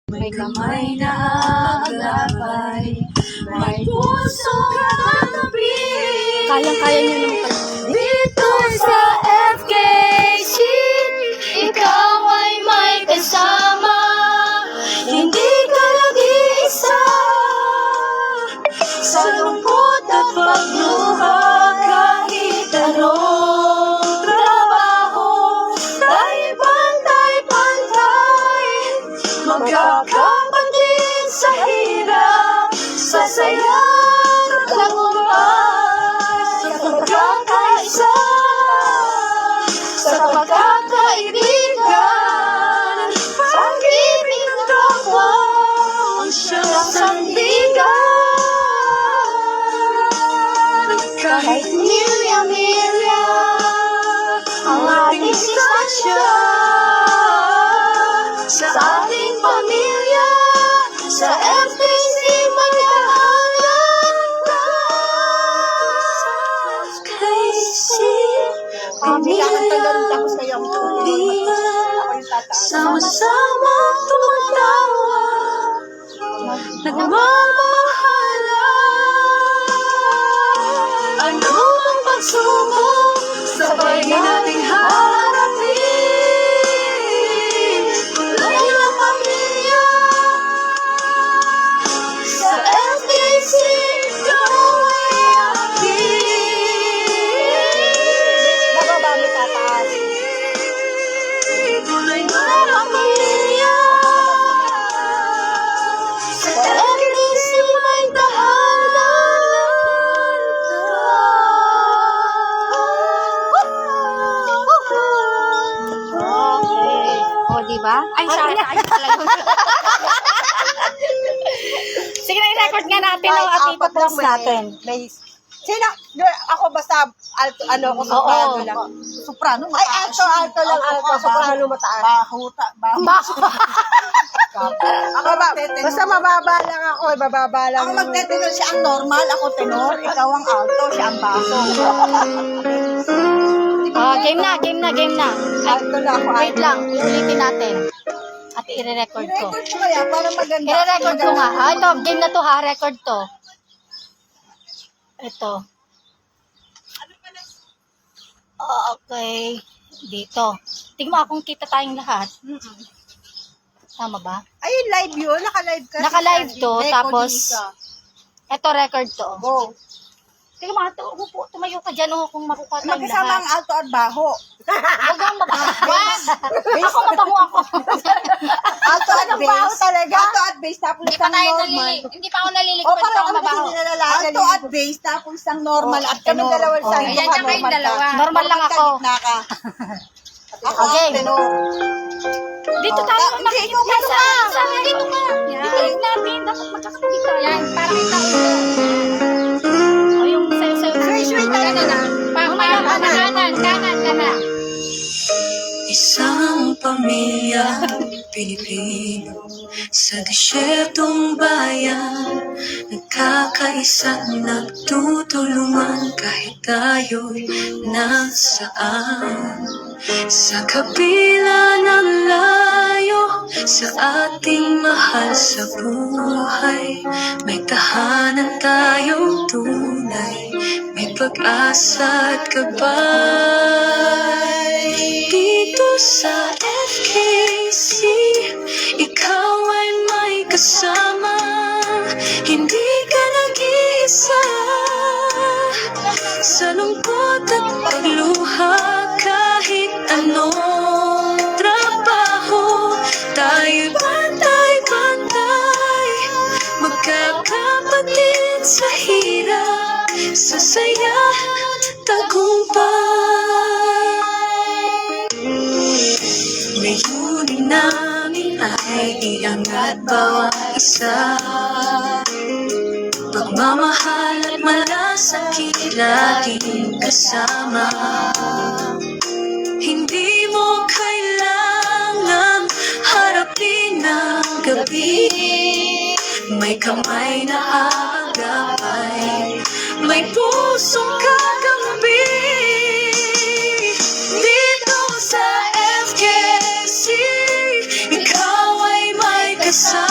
May kamay na aglabay, may puso katabi. Kayang-kaya niyo naman. Dito sa FKC, ikaw ay may kasama. Hindi ka nag-iisa sa lungkot at pagluha. Kahit anong trabaho, tayo pantay-pantay, magkakapatid sa hirap, sa saya at tagumpay, sa pagkakaisa, sa pagkakaibigan. Pag-ibig ng kapwa ang siyang sandigan. Kahit milya-milya ang ating distansya, sa ating pamilya, sa FKC magkahalan na. Sa FKC pamilya, sama-sama tumatawa, nagmamahalan. Ano ang pagsubok, sabay nating harapin. Tuloy ang pamilya, sa FKC ikaw ay akin. Bababa, tataas. Tuloy na ang pamilya, sa FKC may tahanan Okay. O, diba? Ay, sorry. Ay, talaga. Sige na, i-record nga natin o at ipopost natin. Sino? Ako basta alto, ano ako, soprano lang. Soprano, Ay, alto lang, soprano mataas. Ako ba, basta mababa lang ako, mababa lang. Ako magtetenor, siya ang normal, ako tenor, ikaw ang alto, siya ang baso. Game na. Alto lang ako, Wait lang, ulitin natin. At i-record ko. I-record ko kaya para maganda. I-record ko nga. Ito, game na to ha, record to. Ito. Okay. Dito. Tingnan mo akong kita tayong lahat. Tama ba? Ayun, live yun, naka-live ka. Naka-live to, Recording tapos, ka. ito record to. Go. Tingnan mo, upo, tumayo ka dyan kung makukuha tayong Magkasama ang lahat. alto at baho. Huwag kang mabango. Ako mabango ako. Alto at Anong baho bass. talaga? Alto at bass, tapos isang normal. Hindi pa ako nalilig. O, Pwede parang ako kami mabaho. kasi nilalala. Alto at bass, tapos isang normal at Kami tenor. dalawang O, side. ikaw Ayan, ka, tsaka yung normal dalawa. ka. Normal lang ako. Gitna ka. Ako Okay. ang tenor. Dito tayo. Hindi, ikaw Nasa, ka. dito ka. Dito natin. Dapat magkakatabi tayo. Yan, para kita ko. O yung sayo-sayo. Sweet tayo na lang. Kanan. Isang pamilya Pilipino sa desyertong bayan, nagkakaisa, nagtutulungan kahit tayo'y nasaan. Sa kabila ng layo, sa ating mahal sa buhay, may tahanan tayong tunay, may pag-asa at gabay. Dito sa FKC, ikaw ay may kasama, hindi ka nag-iisa sa lungkot at pagluha. Kahit anong trabaho, tayo'y pantay-pantay, magkakapatid sa hirap, sa saya at tagumpay. Layunin namin ay iangat bawat isa, pagmamahal at malasakit laging kasama. Hindi mo kailangan harapin ang gabi, may kamay na aagapay, may pusong kakampi. Dito sa FKC, ikaw ay may kasama.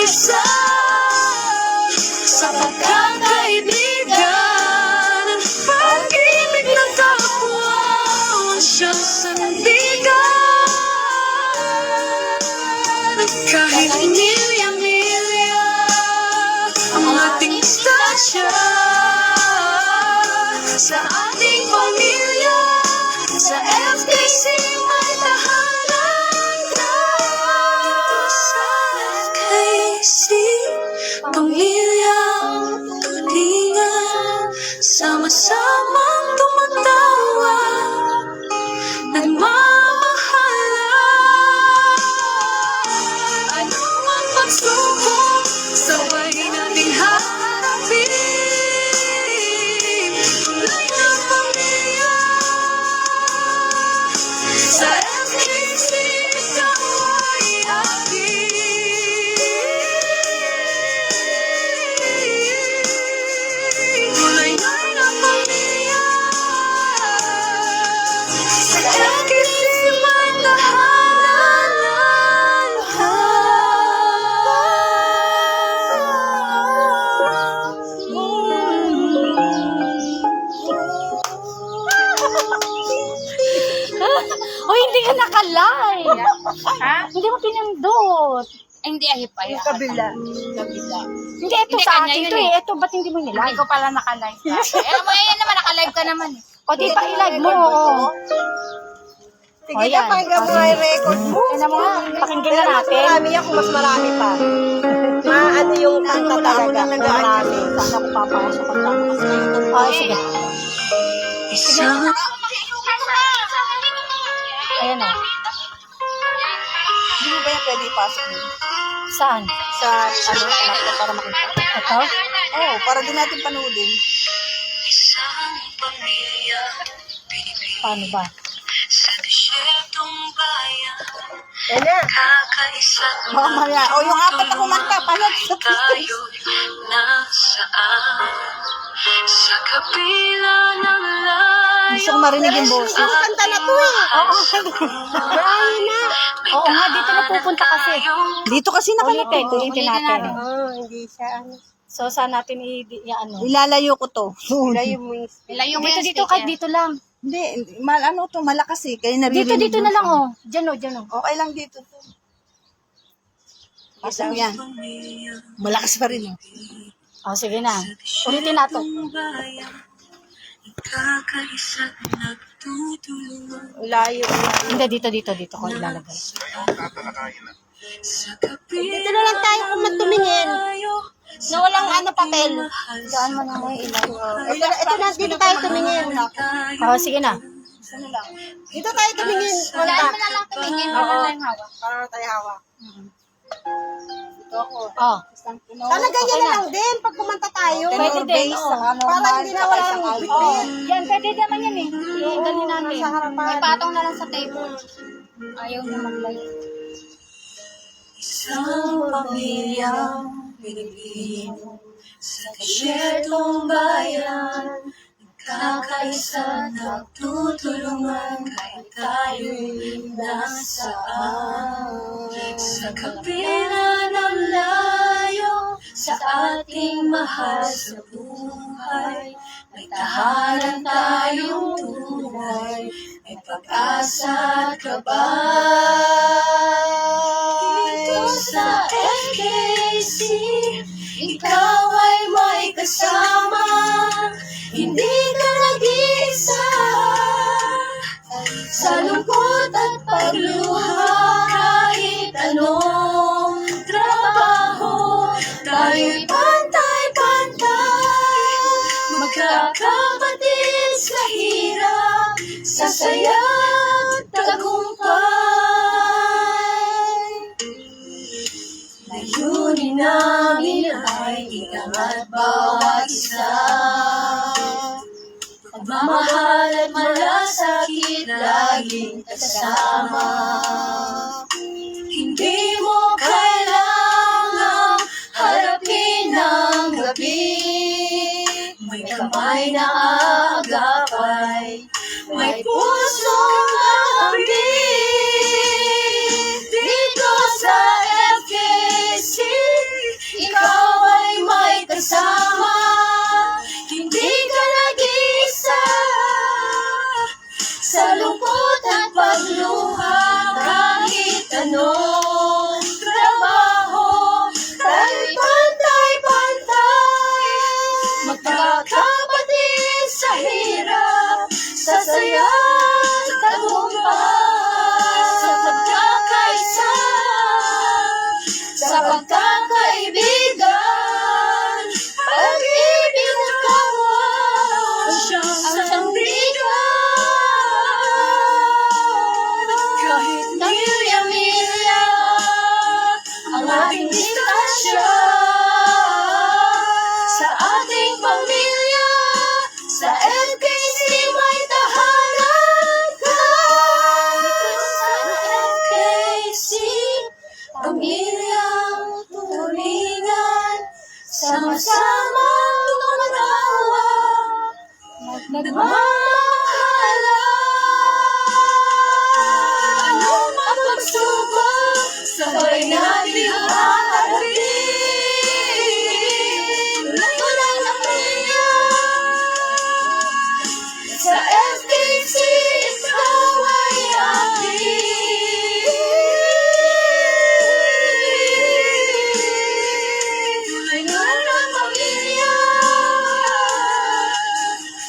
isa sa pagkakaibigan. Pag-ibig ng kapwa ang siyang sandigan. Kahit milya-milya ang ating distansya, sa ating pamilya, sa FKC may tahanan ka. Sa FKC, pamilyang tulingan, sama-samang tumatawa, nagmamahalan. Anumang pagsubok, sabay nating harapin. Tunay na pamilya, sa FKC ikaw ay aking. Tunay na pamilya, sa FKC may tahanan. O, hindi ka nakalive. Ha? Hindi mo pinindot. Ay, hindi, ahip pa yan. Kabila. Hindi, ito Hindi, sa kanya akin yun to eh. eh. Ito, ba't hindi mo Hindi nilive? ko pala naka-live ka. Alam mo, yan naman, naka-live ka naman eh. O, di pa i-live mo. Oo. Sige O, na, yan. pakinggan mo nga yung record mo. Tignan mo nga, pakinggan na Pero mas natin. marami yan kung mas marami pa. Ano yung kanta talaga. Marami. Sana ko papasok ang tama kasi ito. O, sige. Isang Ayan o. Hindi mo ba yan pwede ipasok mo? Saan? Sa laptop para makita? Ito? Oo, para din natin panoodin. isang pamilya, Paano ba? sa desyertong bayan, Yan na. kakaisa Mamaya. O, yung apat na kumanta, palag. tayo nasaan, sa kabila ng layo. Gusto ko marinig yung boses. Yung kanta na to eh. Marami na. Oo nga, dito na pupunta kasi. Dito kasi nakalapit. Ulitin natin. Oo, hindi siya. So, saan natin ano? Ilalayo ko to. Layo mo yung Ilayo mo Dito, yung dito, speaker. kahit dito lang. Hindi, ano to, malakas eh. Kaya naririnig. Dito na lang, oh. Diyan, oh, diyan, oh. Okay lang dito to. Pasok mo yan. Malakas pa rin eh. Oh, sige na. Ulitin natin. Bayan, kakaisa nagtutulungan, layo. Hindi, dito ko ilalagay. sa kabila Dito na lang tayo kung magtumingin. Na walang ano papel. Saan mo na may ilaw? Ito na, dito tayo tumingin. Oh, sige na. Dito tayo tumingin. Saan mo na lang tumingin, wala na yung hawak. Para tayo hawak. Oh. Sana ganyan na lang din pag kumanta tayo. Pwede din, bass, oo. saka normal, Para hindi na saka wala isang ng alto. bitbit. Yan, pwede naman yan eh. Dali natin. Sa harapan. May patong na lang sa table. Ayaw niya mag-live. Isang pamilyang Pilipino sa desyertong bayan, nagkakaisa, nagtutulungan kahit tayo'y nasaan. Sa kabila ng layo, sa ating mahal sa buhay, may tahanan tayong tunay, may pag-asa at gabay. Dito sa FKC, ikaw ay may kasama, hindi ka nag-iisa. Sa lungkot at pagluha, kahit anong trabaho, tayo'y pantay-pantay, magkakapatid sa hirap, sa saya at tagumpay. Layunin namin ay iangat bawat isa, pagmamahal at malasakit laging kasama. Hindi mo kailangang harapin ang gabi, may kamay na agapay, may puso ambing. Dito sa FKC, Kahit milya-milya ang ating distansya sa ating pamilya, sa FKC may tahanan ka. Sa FKC, pamilyang tulingan, sama-samang tumatawa, nagmamahalan. Anong mapagsubok, sabay natin haharapin. Walang napiya. Sa FKC, ikaw ay akin. Tulungan ang pamilya.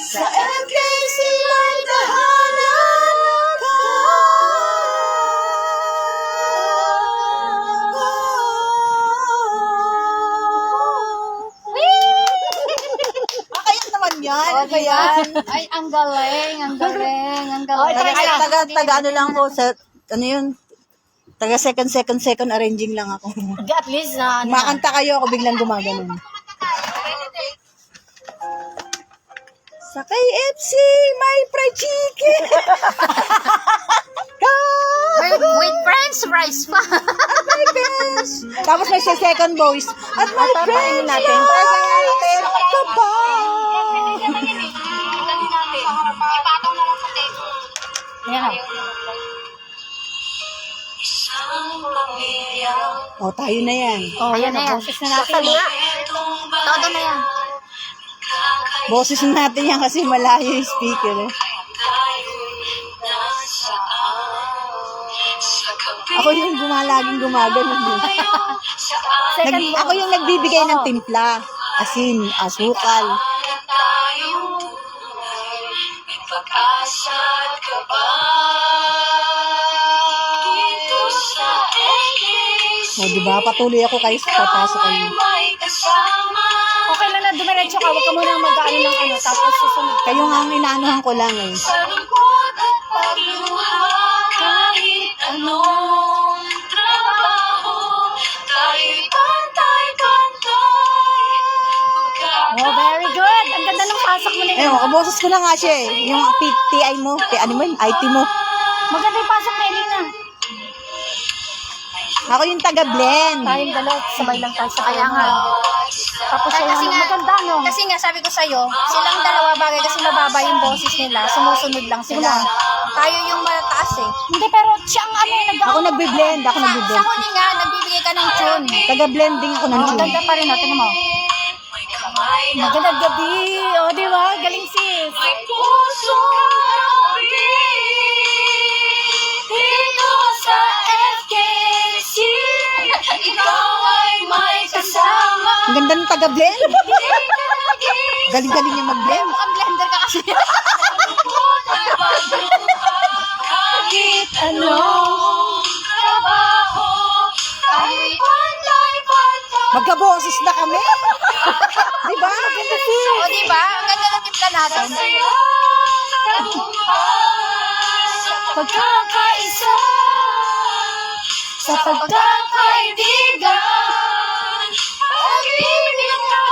Sa FKC may tahanan ka. Kaya naman yan. Oh, Kaya. Ay, ang galing, ang galing, ang Oh, galing. Taga ano lang po sa, ano yun? Taga second arranging lang ako. At least na, ano, Makanta kayo, ako biglang gumaganon. Sa KFC, may fried chicken. with french fries pa. My friends. Tapos may second voice. At my friends, natin. Ka ba? Ayan. Isang pamilya, O, tayo na yan. Oh, ayan na yan. Boses na natin. Todo na yan. Boses natin yan kasi malayo yung speaker. Eh. Ako yung laging gumaganon. Ako yung nagbibigay ng timpla. Asin, asukal. May pag-asa ka ba? Dito sa FKC, O, diba? Patuloy ako kayo sa papasok kayo. may kasama. Okay lang na dumiretso ka. Huwag ka muna mag-ano ng ano. Tapos susunod. Kayo nga ang inaanuhan ko lang eh. Sa lungkot at pagluha, kahit anong trabaho, tayo'y pantay-pantay. Oh, very good. Ang ganda ng pasok mo na Eh, yun. kaboses ko na nga siya eh. Yung TI mo, ano mo yun, IT mo. Maganda yung pasok na Elena. Ako yung taga-blend. Tayong dalawa, sabay lang tayo sa kaya nga. Tapos yung ano, maganda no? Kasi nga, sabi ko sa'yo, silang dalawa bagay kasi mababa yung boses nila, sumusunod lang sila. Tayo yung mataas eh. Hindi, pero siyang ano, Ako nagbe-blend, ako Sa nagbe-blend. huli nga, nagbibigay ka ng tune. Taga-blending ako ng tune. Maganda pa rin, no? Tingnan mo. Magandang gabi. O, di ba? Galing sis. May puso kami dito sa FKC. Ikaw ay may kasama. Ang ganda ng taga-blend. Galing-galing niya mag-blend. Ang blender ka kasi. Kahit anong trabaho, tayo'y pantay-pantay. Magkaboses na kami. Diba? Maganda sis. O, diba? Ang ganda ng timpla natin. Saya sa bukas, sa pagkakaisa, sa pagkakaibigan, pag-ibig ako.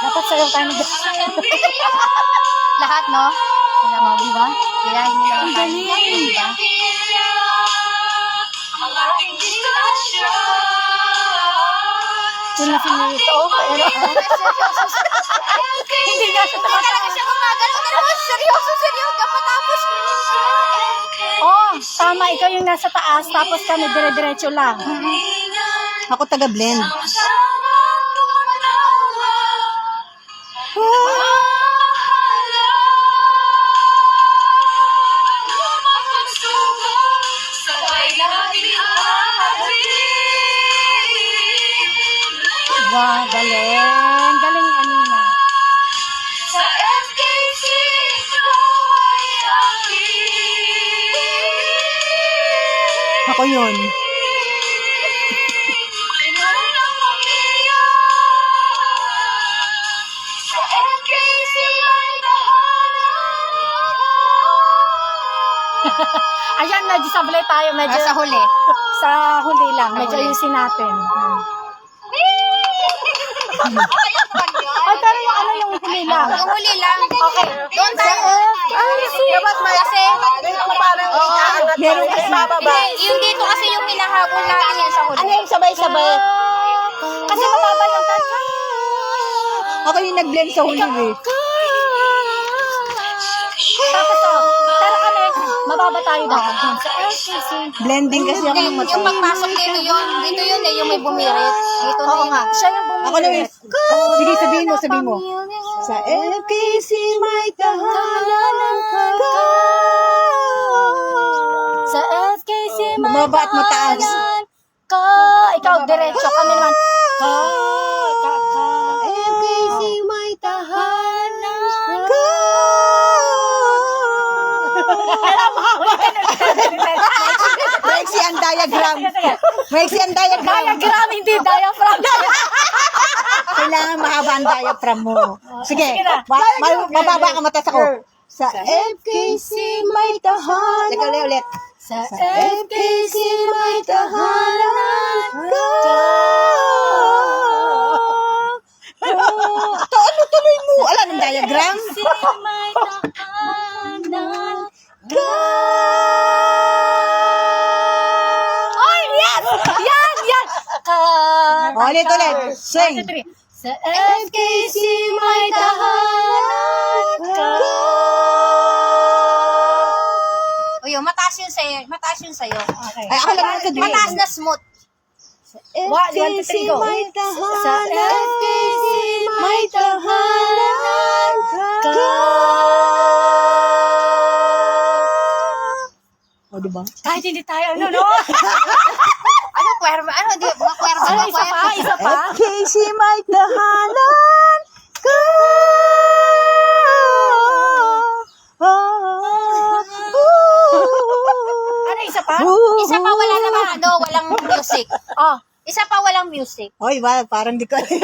Dapat sayaw tayo ng Lahat, no? Tingnan mo, di ba? Kaya hindi lang Ang galing. diba? Ang ating distansya. Yun na finito. Pero, hindi nga siya Hindi talaga siya gumagalaw. Pero seryoso, kapatapos. oh, tama. Ikaw yung nasa taas, tapos kami dire-diretso lang. Ako taga-blend. Sama-sama tumatawa. Ano mang pagsubok, sabay natin haharapin. Wow, galing. Galing, Anina. Sa FKC, ikaw ay akin. Ako yun. Tulungan ang pamilya. Sa FKC may tahanan Ayan, medyo sablay tayo. Medyo Nasa huli. sa huli lang. Medyo ayusin natin. Ay, pero yung ano yung huli lang. Yung huli lang. Okay. Doon tayo. Kasi, Meron kasi mababa. hindi, yung dito kasi yung hinahabol natin yan sa huli. Ano yung sabay-sabay? Kasi mababa yung kanta. Ako yung nag-blend sa huli eh. Tapos pero kami, mababa tayo dapat dun sa LCC. Blending kasi ako ng Yung mata. pagpasok dito yun. Dito yun eh, yung may bumirit. Dito na Oo yun. nga, siya yung Ako na bumili. Sige, sabihin mo, sabihin mo. Sa FKC may tahanan ka. Sa FKC may Bumaba at mataas. tahanan ka. Ikaw, diretso. Kami naman. Ka. FKC may tahanan ka. Maiksi ang diagram. Maiksi ang diagram. Diagram, hindi diaphragm. Kailangan mahaba ang diaphragm mo. Sige, Sige na. mababa ka matas ako. Sa FKC may tahanan. Teka, ulit. Sa FKC may tahanan ka. Ito, ano tuloy mo? Alam ng diagram? FKC may tahanan Ka. Ay, yes! Yan, yan! Ka. Ulit. Sing. 1, 2, 3. Sa FKC may tahanan ka. O yun, mataas yun sa'yo. Mataas yun sa'yo. Okay. Ay, ako lang sa dulo. Mataas na smooth. 1, 2, 3, go. may Sa tahanan. FKC May tahanan ka. O, diba? Kahit hindi tayo, ano, no? Ano, kwerba? Ano, di, mga kwerba? Ano, mga isa pa? kwerba. Isa pa? FKC may tahanan ka. Ano, isa pa? Isa pa wala naman, ano, walang music. Oh, Isa pa walang music. Oy, parang di ko. Hindi,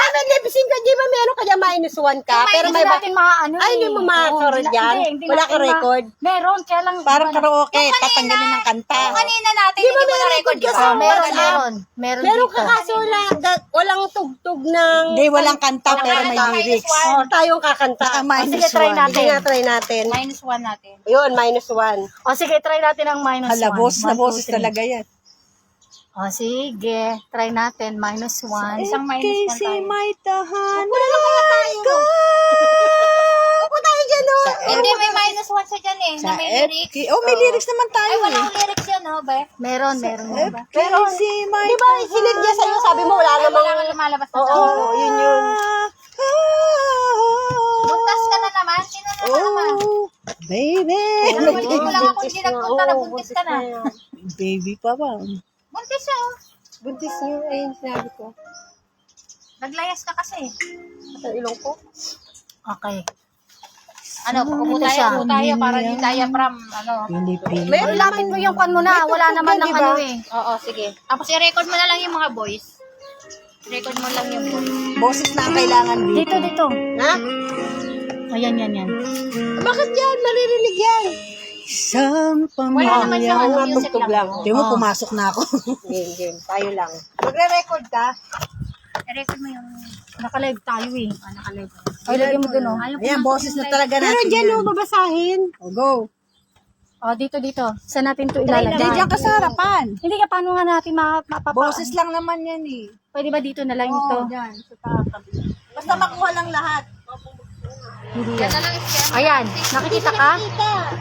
may lip-sync ka. Di ba meron kaya -1 ka? Pero hindi may natin maano Ay, hindi mo makakarod yan? Wala ka record? Meron, kaya lang. Parang karaoke, tatanggalin ng kanta. Yung kanina natin, hindi mo na-record, di ba? Oh, meron. Meron Meron dito. ka kaso walang tugtog ng... Hindi, walang kanta pero may lyrics. Oh, tayong kakanta. Sige, try natin. Sige nga, try natin. -1 natin. Yun, -1. O, sige, try natin ang -1. Hala, boses na 1, 2, boses 3. talaga yan. O, sige. Try natin. -1. Isang -1 tayo. may tahanan ka. Upo tayo dyan, oh. Hindi, may -1 sa dyan eh, na may lyrics. Oh, may lyrics naman tayo Ay, eh. walang lyrics yan, oh, ba? Meron. Pero, may Di ba, sinid niya sa'yo, sabi mo, wala Ay, namang... wala kang lumalabas na Oo, dyan. yun yun. Buntas ka na naman, sino na naman? Baby. Wala ka kung hindi nagpunta na buntis ka na. Baby pa ba? Buntis siya, oh. Buntis niyo, ayun, sinabi ko. Naglayas ka kasi. Sa ilong ko. Okay. Ano, upo Ito siya. tayo para di tayo from, ano. Pilipino. Ay, lapit mo yung pan mo na. Wala naman ng ano eh. Oo, sige. Tapos i-record mo na lang yung mga boys. Record mo lang yung boys. Boses na ang kailangan dito. Dito. Ha? Ayan. Bakit yan? Maririnig yan. Isang Wala naman pamilya. siyang Mga music tugtog lang. lang. Di mo, pumasok na ako. Game. Tayo lang. Magre-record ka? I-record mo yung... Naka-live tayo eh. Naka-live. Ay, lagyan mo dun oh. Ayan, boses na talaga Pero natin dyan, yan. oh, babasahin. O, go. Oh, dito. Saan natin to ilalagay? Diyan ka sa harapan. Hindi ka, paano nga natin mapapa... Boses lang naman yan eh. Pwede ba dito na lang ito? Diyan, sa tabi. Basta makuha lang lahat. Yan na lang isyan. Ayan, nakikita ka?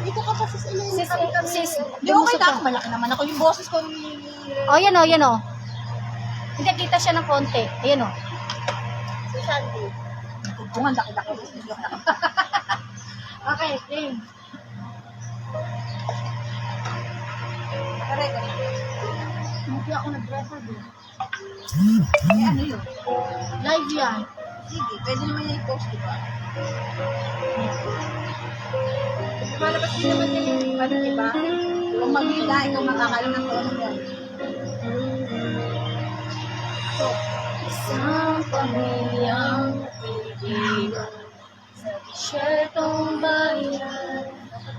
Dito ka pa sa ilong. Sis, Di okay na ako, malaki naman ako. Yung boses ko, oh, yan oh. Hindi, kita siya ng konti. Ayan oh. Si Sandy. bungan, laki-laki. Okay, game. Hindi ako nag-record eh. Ano yun? Live yan. Sige, pwede naman yung i-post, di ba? Malabas din naman yan yung ano, di ba? Kung maghila, ikaw makakalang ng tono yan. Isang pamilyang Pilipino sa disyertong bayan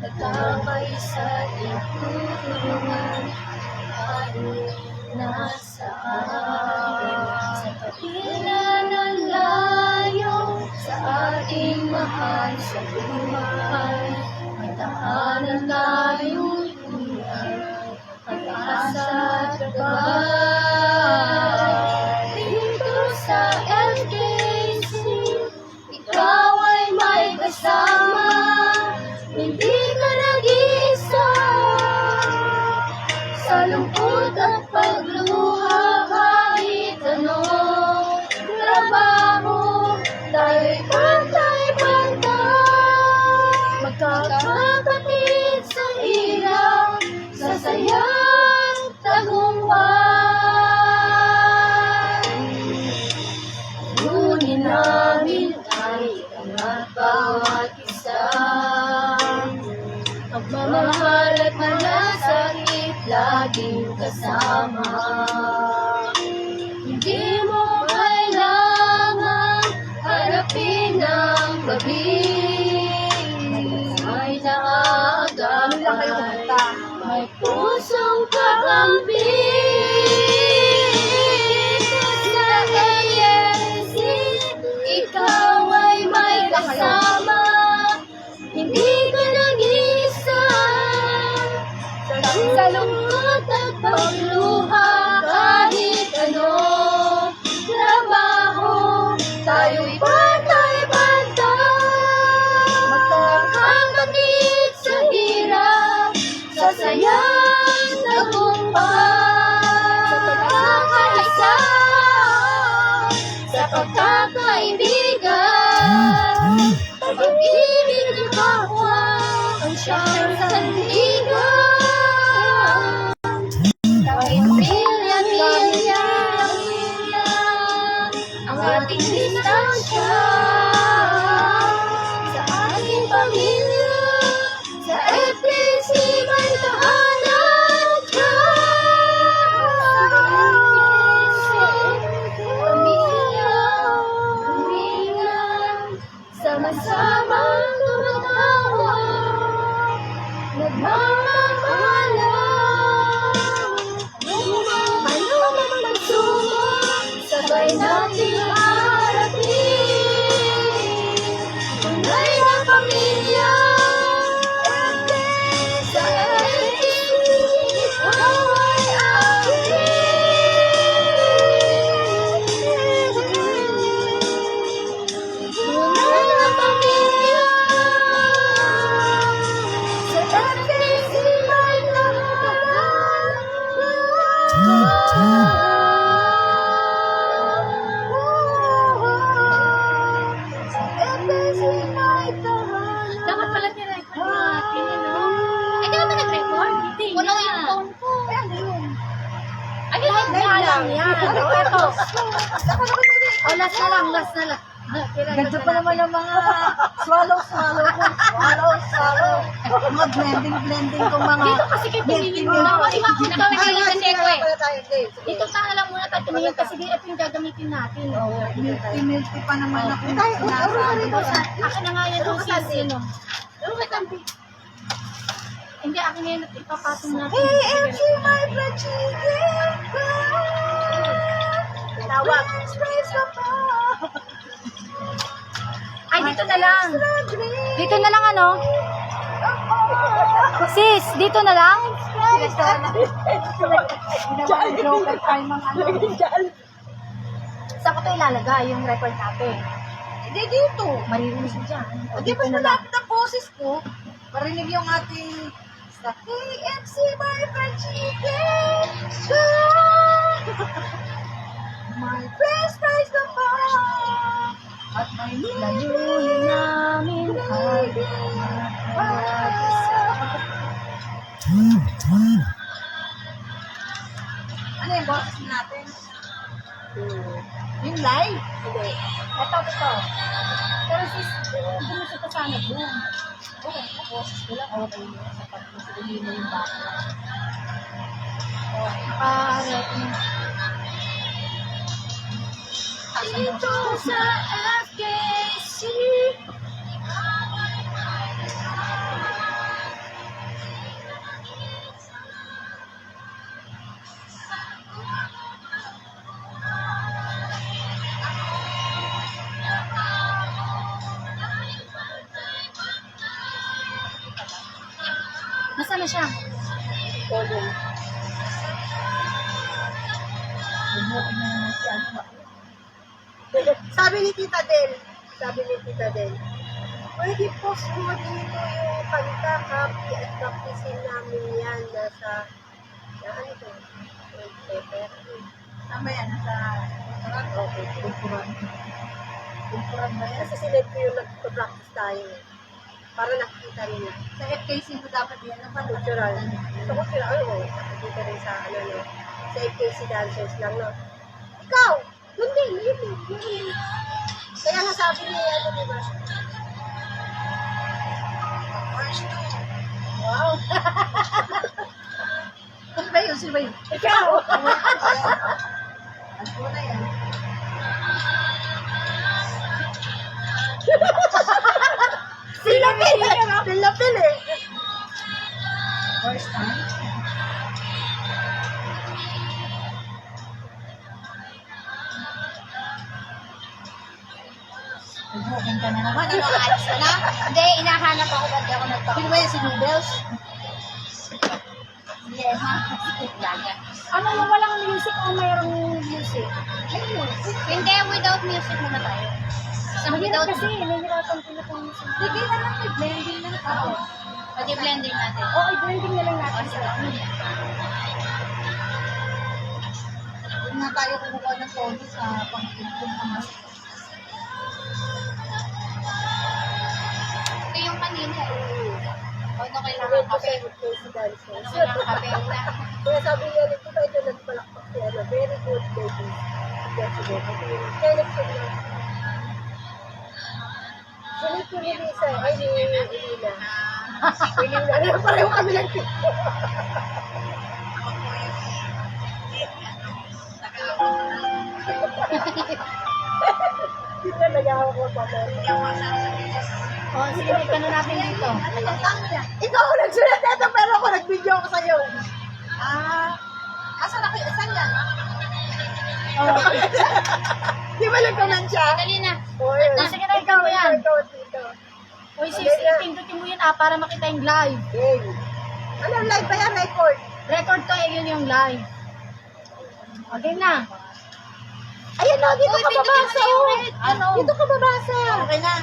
nagkabay sa itutungan, kahit nasaan. Sa kabila ng layo, sa ating mahal sa buhay, may tahanan tayong tunay, pag-asa at gabay. Dito sa FKC, ikaw ay may kasama, hindi ka nag-iisa. Sa lungkot at pagluha, kahit anong trabaho, tayo'y pantay-pantay. Magkakapatid sa hirap, sa sayang tagumpay. Layunin namin ay angat bawat isa, pagmamahal at malasakit laging kasama. Hindi mo kailangan harapin ang gabi, may naagapay, may pusong kakampi. Sa ANC, ikaw ay may kasama, hindi ka nag-isa. Sa lungkot at pagluha, kahit anong trabaho, tayo'y pantay-pantay. Magkakapatid sa hirap, sa sayang tagumpay. Sa pagkakaisa, sa pagkakaibigan, pag-ibig ng kapwa ang siyang sandigan. Kahit milya-milya ang ating distansya, sa ating pamilya, sa FKC may tahanan ka. Pamilya, sama-samang tumatawa, nagmamahalan. Ano man magsumo, sabay nating harapin. Tunay na pamilya, sa FKC, ikaw ay akin. Tunay na pamilya, sa FKC may Dapat pala nirecord natin, ano? Ay, di ba ba nag-record? Hindi Wala nga. yung phone ko. Ay, live na lang yan. Ano ito? Oh, last na lang. Ganda pa naman ng mga swallow. Mga blending kong mga... Dito kasi kayo tumingin muna. Wala nga kung nagawin lang kasi ko eh. Dito ka lang muna tayo tumingin kasi ito yung gagamitin natin. Milty pa naman ako. Akin na nga yan yung sis, yun o. Hindi, akin na yan at ipapatong natin. AMC, my friend, chicken. Tawag. Ay, dito na lang. Dito na lang ano? Sis, dito na lang? Saan ko ito ilalagay yung record natin? Hindi dito. Maririnig dyan. Di ba malapit ang boses ko? Marinig yung ating sa KFC, my fried chicken. My best fries na pa. At may Layunin namin ay ano yung boses natin? Yung live? Hindi. Ito. Pero sis, gusto ka sana doon. Okay, ang boses ko lang. Okay yun. Sa pag-musulili mo yung background. Naka-record. Dito sa FKC, Asa na siya? Colin. Sabi ni Tita Del, pwede post mo dito yung pagka-copy at practicein namin yan nasa, ano ito? Paper. Tama yan, nasa Okay, kulturan ba yan? Kasi sinip ko yung nagpa-practice tayo. Para nakikita nila. sa FKC mo dapat yan. Cultural. Sa cultural, ano, nakikita rin sa, ano, no, sa FKC dancers lang, no. Ikaw! Hindi. Kaya nga sabi niya, ano, diba? Wow! Sino ba yun? Ikaw! Ano na yan? Silapil eh. First time? Nag-booking ka na naman. Ano, alis ka na? Hindi, inahanap ako ba't di ako Sino nagpapalala. ba yan? Si Noodles? Yes. Ano yung walang music o mayroong music? Hindi, without music muna tayo. Isang Mahirap without kasi, nahihirapan sila kung music. Sige na lang, blending na lang. Oo. Pwede blending natin. Oo, i-blending na lang natin sa Huwag na tayo kumukuha ng tono sa pang-tugtog ng mas. Ito yung kanina. O, ito kailangan Sabi ko kape. sa FKC dancers. Ano kailangan kape? Kaya sabi niya, ito nagpalakpak si ano, very good baby. Yes, kaya nagsunod. Sunod ko ni Lisa, ay ni Elina. Elina, pareho kami ng Dito nag-ahawak ko pa. Oh, sige, may tanong natin dito. Ikaw ang nagsulat nito, pero ako nag-video ko sa'yo. Asan ako? Saan yan? Di ba nag-comment siya? Dali na. Oo, yun. Sige na, ikaw yan. Ikaw, dito. Uy, sis, pindutin mo yun para makita yung live. Okay. Ano, live ba yan? Record? Record to, yun yung live. Okay na. Ayan na, dito Uy, ka pindutin mo babasa. na yung oh. red. Ano? Dito ka babasa. Okay na.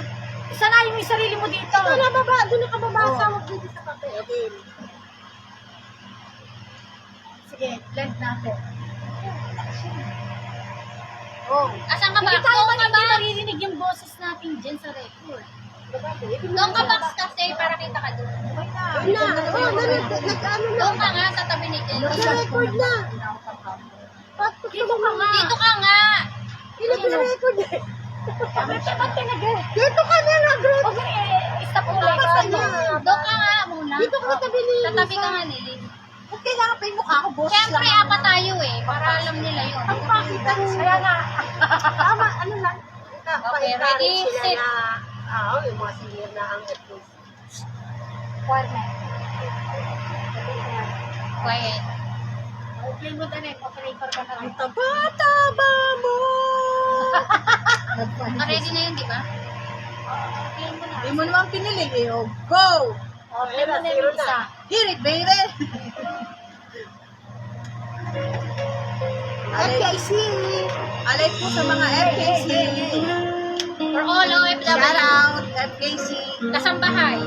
Isanayin mo yung sarili mo dito. Dito na baba, doon ka babasa. Huwag dito sa kape. Okay. Sige, blend natin. Oh. Asan ka ba? Hindi tayo Doon ka ba? maririnig yung boses natin dyan sa record. Doon ka box kasi para kita ka doon. Ayun na. Oh, nag-ano na. Doon ka nga sa tabi ni Jen. Nag-record na. Dito ka nga. Dito ka nga. Nag-record na. Ba't pinag- Dito ka na nag-record. Okay, stop mo lang. Doon ka nga muna. Dito ka tabi ni Sa tabi ka nga ni Lynn. Ba't kailangan pa yung mukha ko, boss? Siyempre, apat tayo eh. Para alam nila yun. Ang pakita mo. Kaya nga. Tama, ano lang. Okay, ready, set. Yung mga senior na ang FKC. Quiet. Okay mo tayo, operator ka na rin. Taba-taba mo. Ready na yun, di ba? Okay mo na. Hindi mo naman pinilig eh. Oh, go! Okay mo na yung isa. Hear it, baby! FKC. Alay po sa mga FKC. For all Shout OFW. out, FKC. Kasambahay.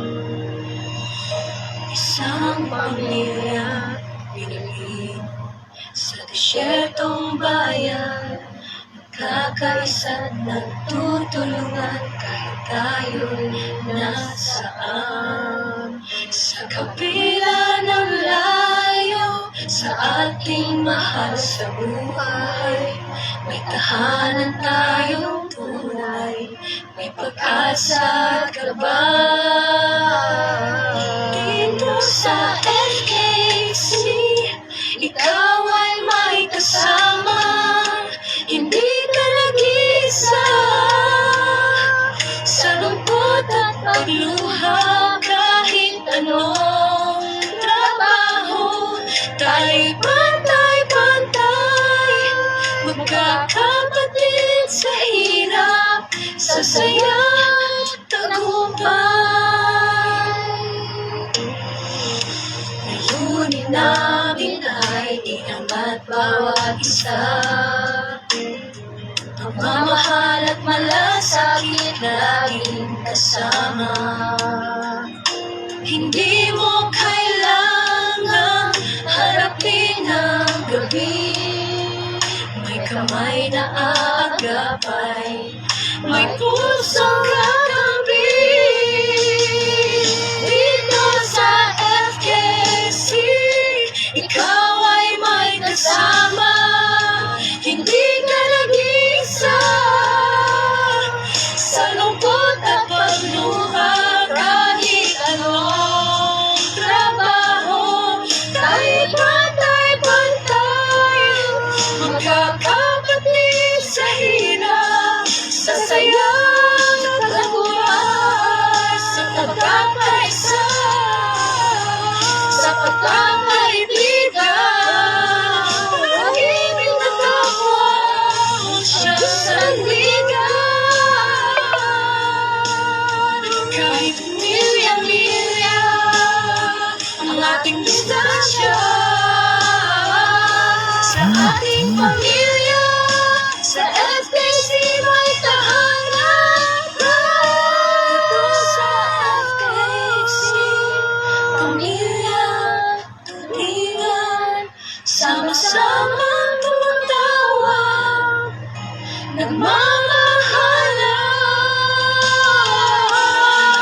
Isang pamilya pinili sa desyertong bayan, nagkakaisa at nagtutulungan kahit tayo'y nasaan. Sa kabila ng layo sa ating mahal sa buhay, may tahanan tayong tunay, may pag-asa at gabay. Dito sa FKC, ikaw ay may kasama, hindi ka nag-isa. Sa lungkot at pagluha, kahit anong trabaho, tayo'y pantay-pantay, magkakapatid sa hirap, sa saya at tagumpay. at bawat isa. Pagmamahal at malasakit laging kasama. Hindi mo kailangang harapin ang gabi. May kamay na aagapay, may pusong katabi. Dito sa FKC, ikaw ay may kasama. Hindi ka nag-iisa sa lungkot at pagluha. Kahit anong trabaho, tayo'y pantay-pantay. Magkakapatid sa hirap, sa saya at taguan, sa pagkakaisa, sa pagkakaibigan. Pag-ibig na tapos siya sa ligan. Kahit milya-milya ang ating distansya, sa ating pamilya, sa FKC may tahanan. Dito sa FKC, pamilya, tulingan, sama-sama tumatawa, nagmamahalan.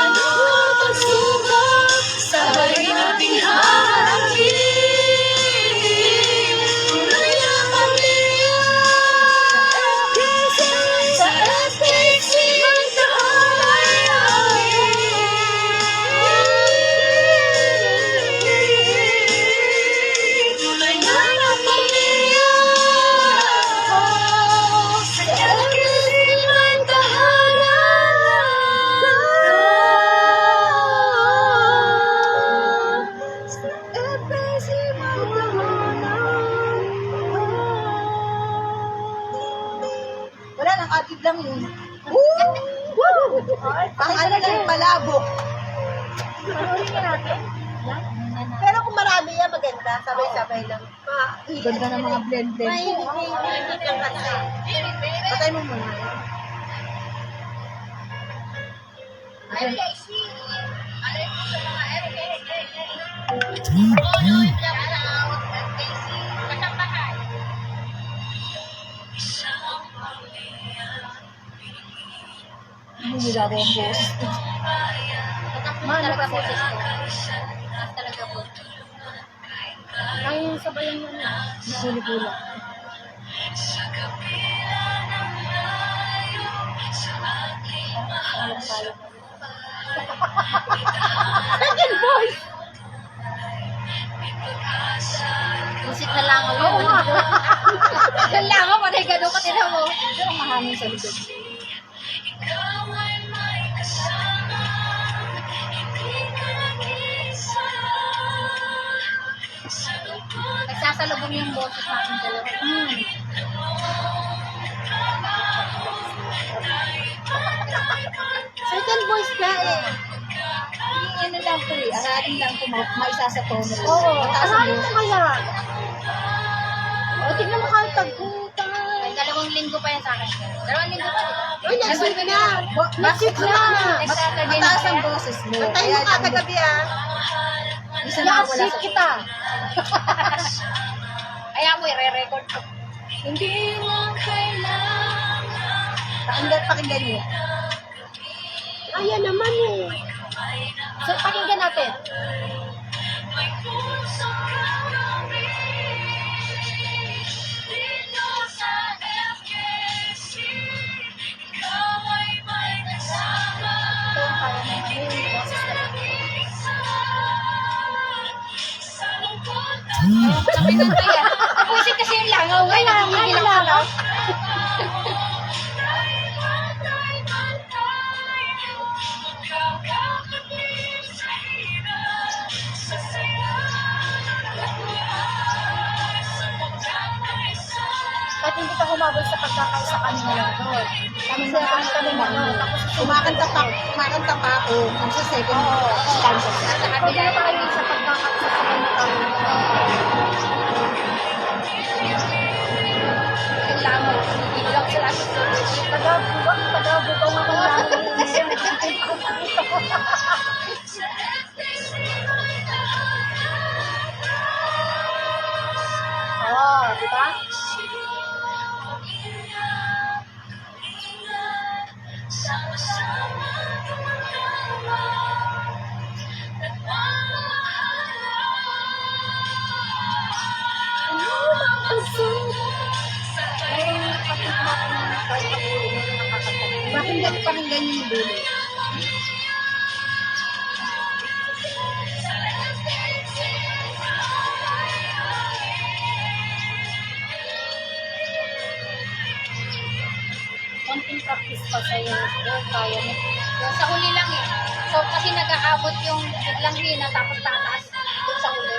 Ano ang pagsuka, sabay nating haharapin. Tunay na pamilya, sa FKC may tahanan. Tunay na pamilya, sa FKC may tahanan. Sa FKC may tahanan. Wala lang, atid lang yun. Ang ano lang, malabok. Pero kung marami yan, maganda. Sabay-sabay lang. Ganda ng mga blend-blend. May hindi lang kanta. Patay mo muna. Hindi nila rin ang boses. Talaga po talaga po. Ay, sabayan mo na. Huli-hula. Second voice! Musit na lang ako. Oo nga. Yan lang ako, patay gano'n ka tira mo. Pero mahangin sa likod. Ikaw ay may kasama, hindi ka nag-isa. Sa lungkot Nagsasalubong yung boses natin dalawa. Second voice ka eh. Ano lang po eh, ararin lang po, maisa sa tono. Oo. Mataas ang Ano boses. kaya? O, tignan mo kahit tagputan. Ay, 2 linggo pa yan sa akin. 2 linggo pa, di ba? Uy, next week na. Next week na. Next Saturday na Mataas ang kaya. boses mo. Antay mo ka kagabi ah. Isa na wala sa kita. Kaya mo, i-re-record ko. hindi mo kailangan. Pakinggan niyo. Ayan naman eh. So, pakinggan natin. May pusong katabi. Dito sa FKC, ikaw ay may kasama. Ito ang parang yung boses na lang. Sa lungkot Sabi ko kaya. Pusit kasi yung langaw. Ay, nakakigil ako. At hindi ka humabol sa pagkakaisa kanina lang doon. Kami kami na ano. Kumakanta pa ako. Ang sa second stanza. Pag na tayo sa pagkakaisa sa kanila. Oh, di ba? Bakit hindi pakinggan yung dulo? Konting practice pa sa'yo. Kaya mo. Sa huli lang eh. So, kasi nag-aabot yung biglang hina, tapos tataas yung sa huli.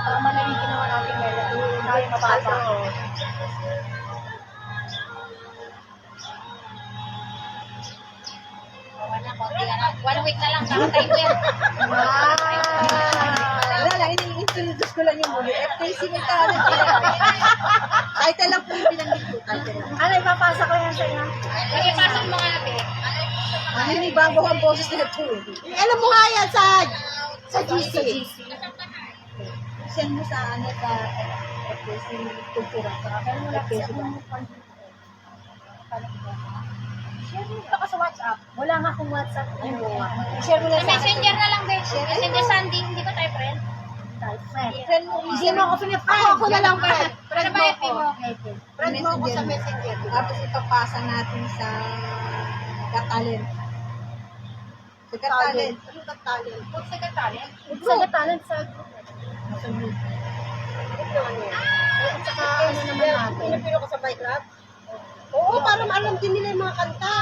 Tama na yung ginawa natin melody. Tayo mababa. Wala, konti na lang. 1 week na lang, kakatay ko yan. Wala lang, ini-introduce ko lang yung muli. FKC may talent. Title lang po yung binanggit ko. Title lang. Ano, ipapasa ko yan sa inyo? Ipapasa mo nga natin. Ano yung bago ang boses na ito? Alam mo nga yan sa GC. Send mo sa ano sa FKC Kultura. Pero wala kasi akong Share mo ka sa WhatsApp. Wala nga akong WhatsApp. share mo lang Sa messenger na lang, babe. Messenger Sandy, hindi ko tayo friend. Friend mo. Hindi mo ako pinapay. Ako na lang, friend. Friend mo ako. Friend mo ako sa messenger. Tapos ipapasa natin sa Katalent. Sa Katalent. Ano Katalent? Kung sa Katalent. Sa Katalent sa At saka ano naman natin. Pinapilo ko sa bike club? Oo, para maalam din nila yung mga kanta.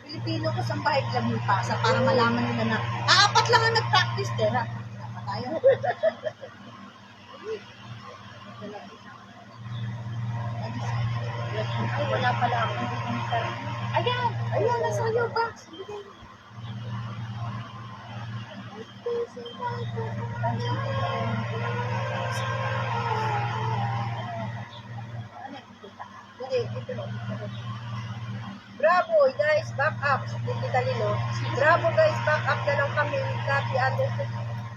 Pilipino ko sa bahay club yung pasa para malaman nila na apat lang ang nag-practice tera. Dapat tayo. Ay, wala pala akong internet. Ayan. Ayun, nasa iyo ba? Hindi, ito lang. Bravo guys, back up. Hindi talino. Bravo guys, back up na lang kami. Copy understood.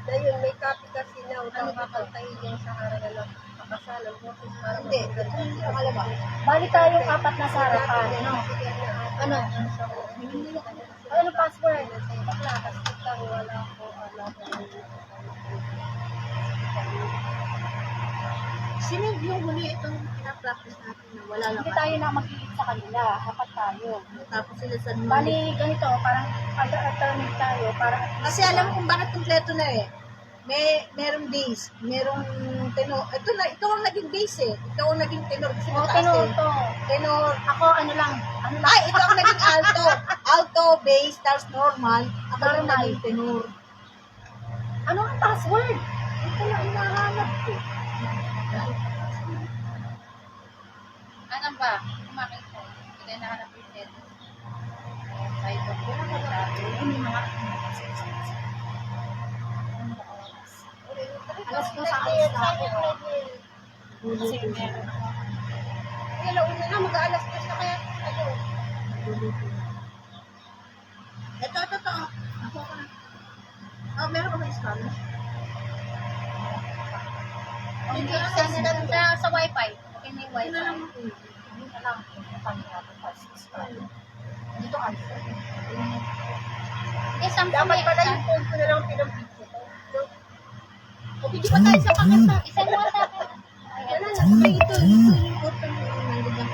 Na yun, may copy kasi na utang kakantahin yung sa harapan ng pakasal. Ang boses para Hindi, hindi ko alam ba? Bali tayong apat na sa harapan. Ano? Ano? Ano password? Wala ko, Sino yung huli itong pinapractice natin na wala lang? Hindi tayo na mag-iit sa kanila. Apat tayo. Tapos sila sa Bali, ganito. Parang alternate tayo. Para Kasi alam mo kung bakit kompleto na eh. Merong bass, merong tenor. Ito ang naging bass eh. Ito ang naging tenor kasi mataas tenor eh. to. Tenor. Ako, ano lang. Ay, ito ang naging alto. Alto, bass, tapos normal. Ako ang Normal. naging tenor. Ano ang password? Ito lang hinahanap ko. Ano ba? Kumakita. Hindi tayo nahanap yung head. Ay, ito. Wala ka ba? Hindi mga alas ko sa alas na ako. Kasi meron ako. Kaya una na, mag-aalas na kaya. Ano? Ito. Ako ko na. Oh, meron ka ba Spanish? Hindi, sa wifi. Okay na yung wifi. Hindi na lang. Dito answer. Eh, Samsung Dapat eh. pala yung phone ko na lang pinag-video ko. O, hindi pa tayo sa pakanta. Isang mo sa akin. Yan na, May ito yung important yung nandun na.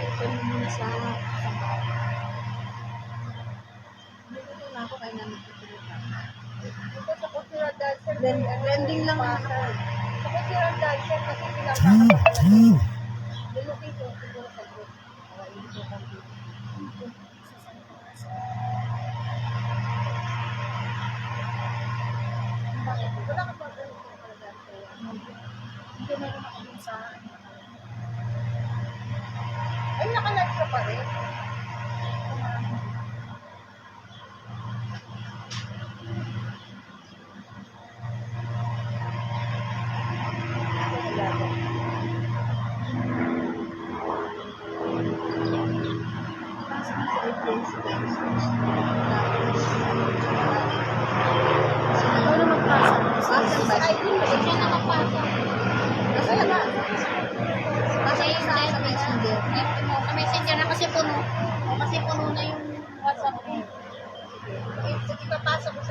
Ito muna sa dito na ako kaya namin tutulungan. Ito sa cultural dancer. Blending lang naman ako. Sa cultural dancer kasi pinapakapagalaman. Lulukin ko siguro sa group. Wala ka pa ganun cultural dancer. Hindi meron ako dun sa Ay, nakalag ka pa rin.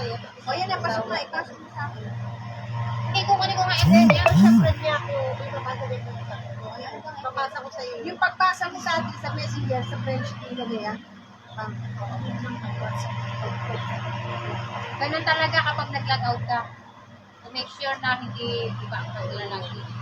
sa'yo. O yan, napasok na. Ipasok mo sa akin. Hindi ko nga Hindi, meron siya friend niya ako. Ibabasa rin ko sa akin. O, yan, ito. Papasa ko sa'yo. Yung pagbasa mo sa atin sa messenger, sa French ilagay yan. Ganun talaga kapag nag-log out ka. To make sure na hindi iba ang paglalagay.